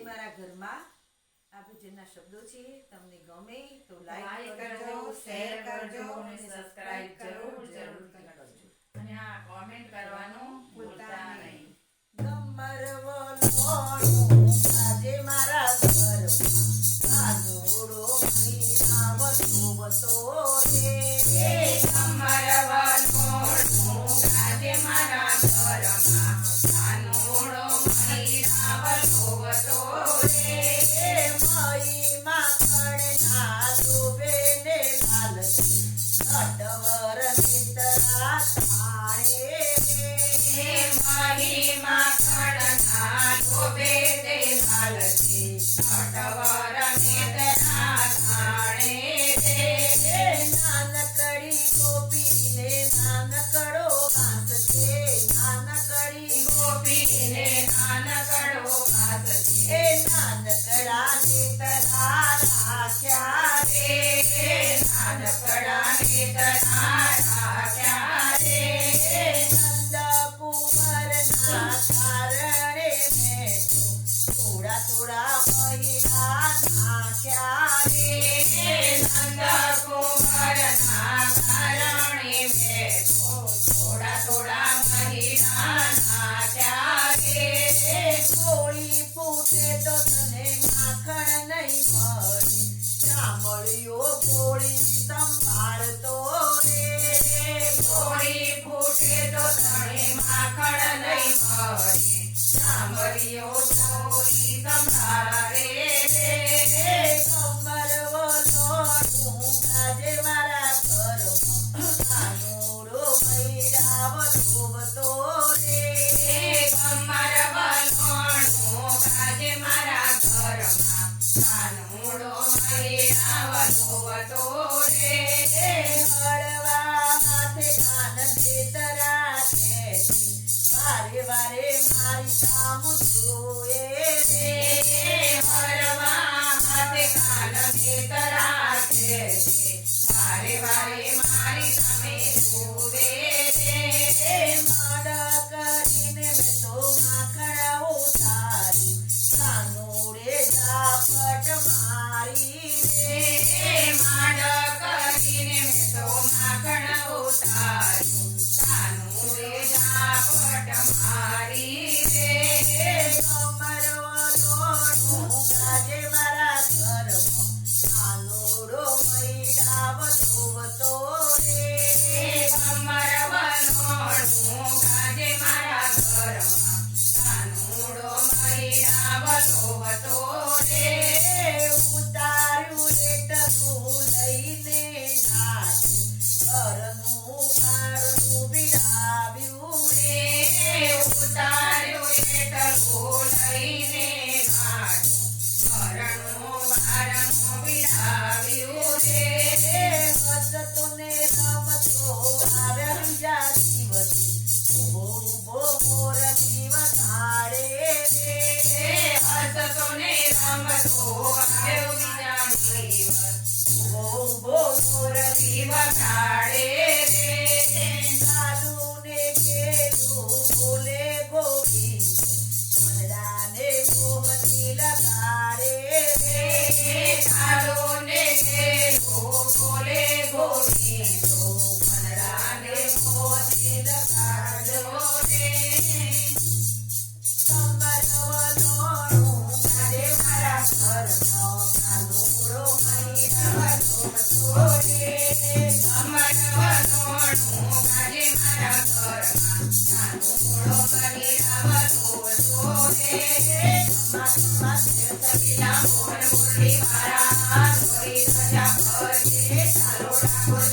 મારા ઘરમાં આ ભજનના શબ્દો છે. તમને ગમે તો લાઈક કરજો, શેર કરજો અને સબસ્ક્રાઇબ જરૂરથી કરજો અને આ કોમેન્ટ કરવાનું ભૂલતા નહીં. ગમરવલોણું આજે મારા ઘરમાં કાનુડો મહિના વતો રે. ગમરવલોણું આજે મારા ઘરમાં કાનુડો મહિના વતો રે. મહીમાં કણના ડૂબે ને લાલચી નટવર મિત્રા થાણે રે. મહીમાં કણના ડૂબે તે લાલચી નટવર મિત્રા થાણે રે. નાનકડી ગોપીને નાનકડો વાસ છે. નાનકડી ગોપીને નાનકડો વાસ છે. એ નાનકડા નેતરા રાખ્યા રે. નાનકડા નેતરા રાખ્યા રે. નંદ કુંવરના કારણે મેં તો થોડા થોડા મહિના નાખ્યા રે. નંદ કુંવરના કારણે મેં તો થોડા થોડા મહિના નાખ્યા રે. ગોળી ફૂટે તો તને માખણ નહીં મળે. ચામળીઓ ગોળી સંભાળતો રે. ગોળી ફૂટે તો તને માખણ નહીં મળે. ચામડીઓ ગોળી સંભાળે રે. કમરવલોણું ગાજે મારા ઘરમાં કાનુડો મૈડા વતો રે. કમરવલોણું ગાજે મારા ઘરમાં કાનુડો મહિનાવતો રે. હળવા હાથે કાન ખેતરા ખેંચી વારે વારે મારી સામુ જોએ રે. હરવા હાથે કાન ખેતરા ખેંચે વારે વારે મારી સામે જુએ રે. માડા કરીને મેં તો માખણ ઉતારી કાનુડે ઝાપટ મારી રે. માંડ કરીને મેં તો માખણ ઉતાર્યું. કાનુડે ઝાપટ મારી રે. કમરવલોણું ગાજે મારા ઘરમાં કાનુડો મૈડા વતો રે. કમરવલોણું ગાજે મારા ઘરમાં કાનુડો મહિનાવતો રે. ઉતાર્યું લેટરું લઈને નાઠું ઘરનું મારું બિડાવ્યું રે. ઉતાર્યું એટલું લઈને ગાડું ઘરનું બારણું બિડાવ્યું રે. હસતો ને રમતો આવ્યા બીજા દિવસે ઉભો ઉભો મોરલી વગાડે રે. હસતો ને રમતો આવ્યો બીજા દિવસ ઉભો ઉભો મોરલી વગાડે રે. સાલું ને કેલું બોલે ગોવિંદ મનડાને મોહની લગાડે રે. કાળો ને ઘેરો બોલે ગોવિંદો મનડાને મોતી લગાડો રે. કમરવલોણું ગાજે મારા ઘરમાં કાનુડો મૈડા વતો રે. કમરવલોણું ગાજે મારા ઘરમાં કાનુડો મહિનાવતો રે. સગીલા મોર મુરલી વાળા, થોડી સજા કરજે, ચાલો ડાકોર